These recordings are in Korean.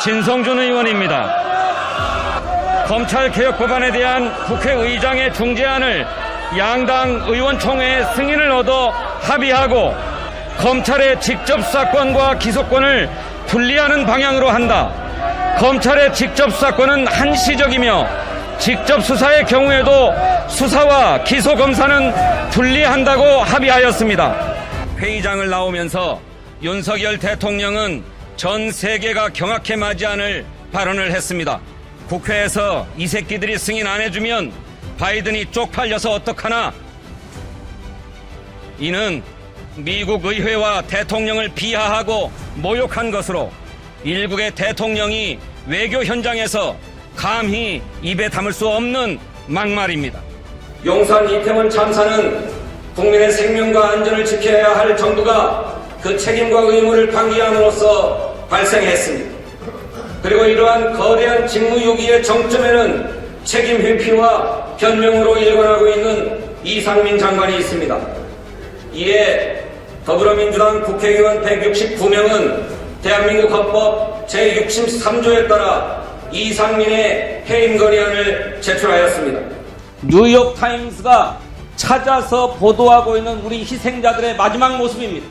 진성준 의원입니다. 검찰개혁 법안에 대한 국회의장의 중재안을 양당 의원총회의 승인을 얻어 합의하고 검찰의 직접 수사권과 기소권을 분리하는 방향으로 한다. 검찰의 직접 수사권은 한시적이며 직접 수사의 경우에도 수사와 기소 검사는 분리한다고 합의하였습니다. 회의장을 나오면서 윤석열 대통령은 전 세계가 경악해 맞이하는 발언을 했습니다. 국회에서 이 새끼들이 승인 안 해주면 바이든이 쪽팔려서 어떡하나. 이는 미국 의회와 대통령을 비하하고 모욕한 것으로 일국의 대통령이 외교 현장에서 감히 입에 담을 수 없는 막말입니다. 용산 이태원 참사는 국민의 생명과 안전을 지켜야 할 정부가 그 책임과 의무를 방기함으로써 발생했습니다. 그리고 이러한 거대한 직무유기의 정점에는 책임 회피와 변명으로 일관하고 있는 이상민 장관이 있습니다. 이에 더불어민주당 국회의원 169명은 대한민국 헌법 제63조에 따라 이상민의 해임 건의안을 제출하였습니다. 뉴욕타임스가 찾아서 보도하고 있는 우리 희생자들의 마지막 모습입니다.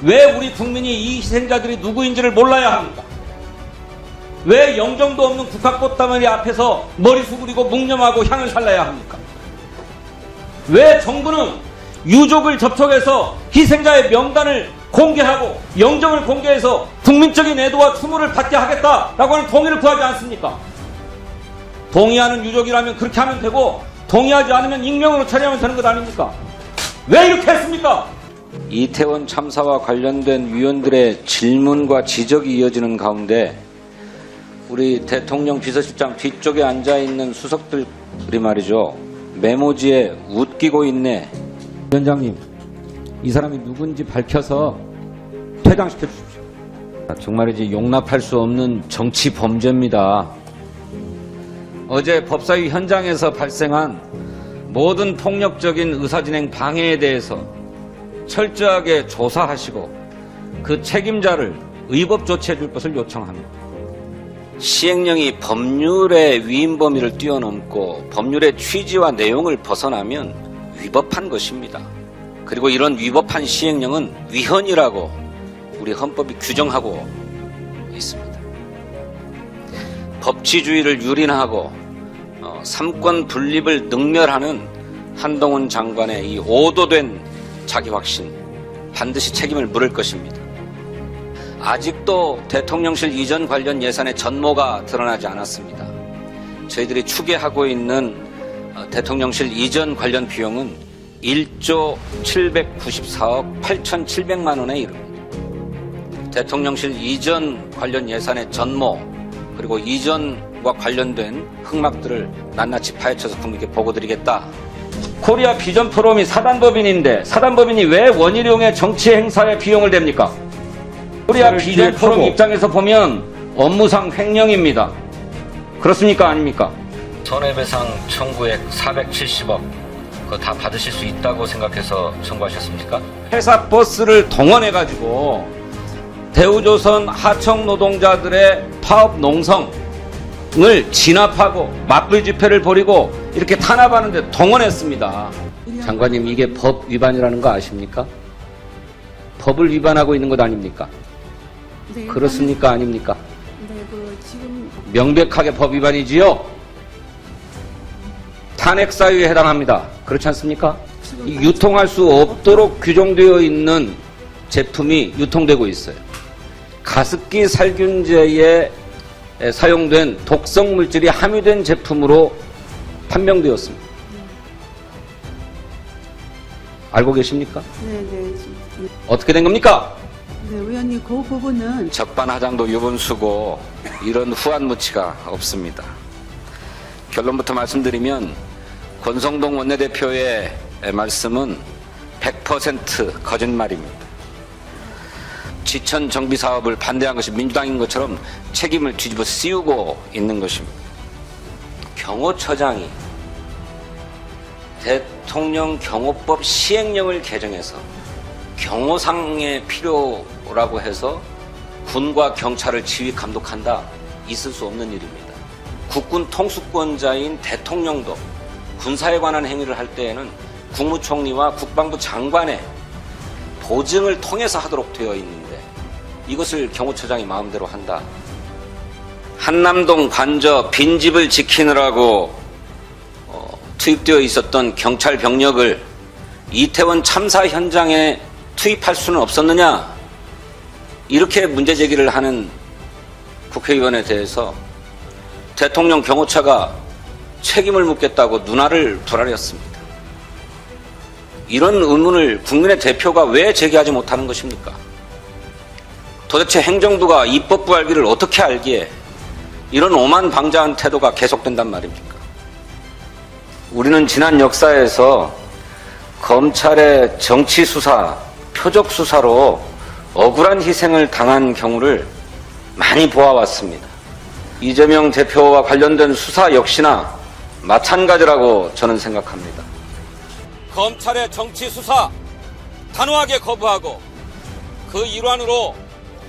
왜 우리 국민이 이 희생자들이 누구인지를 몰라야 합니까? 왜 영정도 없는 국학꽃다머리 앞에서 머리 수그리고 묵념하고 향을 살라야 합니까? 왜 정부는 유족을 접촉해서 희생자의 명단을 공개하고 영정을 공개해서 국민적인 애도와 추모를 받게 하겠다라고 하는 동의를 구하지 않습니까? 동의하는 유족이라면 그렇게 하면 되고 동의하지 않으면 익명으로 처리하면 되는 것 아닙니까? 왜 이렇게 했습니까? 이태원 참사와 관련된 위원들의 질문과 지적이 이어지는 가운데 우리 대통령 비서실장 뒤쪽에 앉아있는 수석들이 말이죠. 메모지에 웃기고 있네. 위원장님, 이 사람이 누군지 밝혀서 퇴장시켜 주십시오. 정말이지 용납할 수 없는 정치 범죄입니다. 어제 법사위 현장에서 발생한 모든 폭력적인 의사진행 방해에 대해서 철저하게 조사하시고 그 책임자를 의법 조치해 줄 것을 요청합니다. 시행령이 법률의 위임 범위를 뛰어넘고 법률의 취지와 내용을 벗어나면 위법한 것입니다. 그리고 이런 위법한 시행령은 위헌이라고 우리 헌법이 규정하고 있습니다. 법치주의를 유린하고 삼권 분립을 능멸하는 한동훈 장관의 이 오도된 자기 확신 반드시 책임을 물을 것입니다. 아직도 대통령실 이전 관련 예산의 전모가 드러나지 않았습니다. 저희들이 추계하고 있는 대통령실 이전 관련 비용은 1조 794억 8,700만 원에 이릅니다. 대통령실 이전 관련 예산의 전모 그리고 이전과 관련된 흑막들을 낱낱이 파헤쳐서 국민께 보고드리겠다. 코리아 비전 포럼이 사단법인인데 사단법인이 왜 원희룡의 정치 행사에 비용을 댑니까? 코리아 비전 포럼 입장에서 보면 업무상 횡령입니다. 그렇습니까? 아닙니까? 손해배상 청구액 470억 그거 다 받으실 수 있다고 생각해서 청구하셨습니까? 회사 버스를 동원해가지고 대우조선 하청 노동자들의 파업 농성을 진압하고 맞불 집회를 벌이고 이렇게 탄압하는데 동원했습니다. 장관님, 이게 법 위반이라는 거 아십니까? 법을 위반하고 있는 것 아닙니까? 네, 그렇습니까? 아닙니까? 네, 지금 명백하게 법 위반이지요? 탄핵 사유에 해당합니다. 그렇지 않습니까? 유통할 수 없도록 규정되어 있는 제품이 유통되고 있어요. 가습기 살균제에 사용된 독성 물질이 함유된 제품으로 판명되었습니다. 알고 계십니까? 네. 어떻게 된 겁니까? 네, 의원님, 그 부분은 적반하장도 유분수고 이런 후한무치가 없습니다. 결론부터 말씀드리면 권성동 원내대표의 말씀은 100% 거짓말입니다. 지천 정비 사업을 반대한 것이 민주당인 것처럼 책임을 뒤집어 씌우고 있는 것입니다. 경호처장이 대통령 경호법 시행령을 개정해서 경호상의 필요라고 해서 군과 경찰을 지휘 감독한다. 있을 수 없는 일입니다. 국군 통수권자인 대통령도 군사에 관한 행위를 할 때에는 국무총리와 국방부 장관의 보증을 통해서 하도록 되어 있는데 이것을 경호처장이 마음대로 한다. 한남동 관저 빈집을 지키느라고 투입되어 있었던 경찰 병력을 이태원 참사 현장에 투입할 수는 없었느냐, 이렇게 문제 제기를 하는 국회의원에 대해서 대통령 경호처가 책임을 묻겠다고 눈알을 부라렸습니다. 이런 의문을 국민의 대표가 왜 제기하지 못하는 것입니까? 도대체 행정부가 입법부 알기를 어떻게 알기에 이런 오만방자한 태도가 계속된단 말입니까? 우리는 지난 역사에서 검찰의 정치 수사, 표적 수사로 억울한 희생을 당한 경우를 많이 보아왔습니다. 이재명 대표와 관련된 수사 역시나 마찬가지라고 저는 생각합니다. 검찰의 정치 수사 단호하게 거부하고 그 일환으로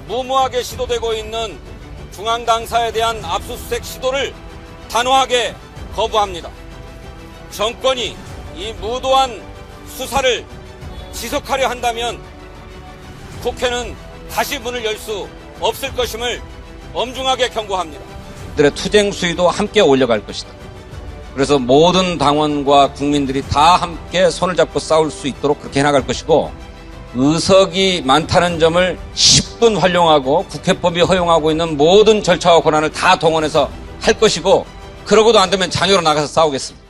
무모하게 시도되고 있는 중앙당사에 대한 압수수색 시도를 단호하게 거부합니다. 정권이 이 무도한 수사를 지속하려 한다면 국회는 다시 문을 열 수 없을 것임을 엄중하게 경고합니다. 들의 투쟁 수위도 함께 올려갈 것이다. 그래서 모든 당원과 국민들이 다 함께 손을 잡고 싸울 수 있도록 그렇게 해나갈 것이고, 의석이 많다는 점을 10분 활용하고 국회법이 허용하고 있는 모든 절차와 권한을 다 동원해서 할 것이고, 그러고도 안 되면 장외로 나가서 싸우겠습니다.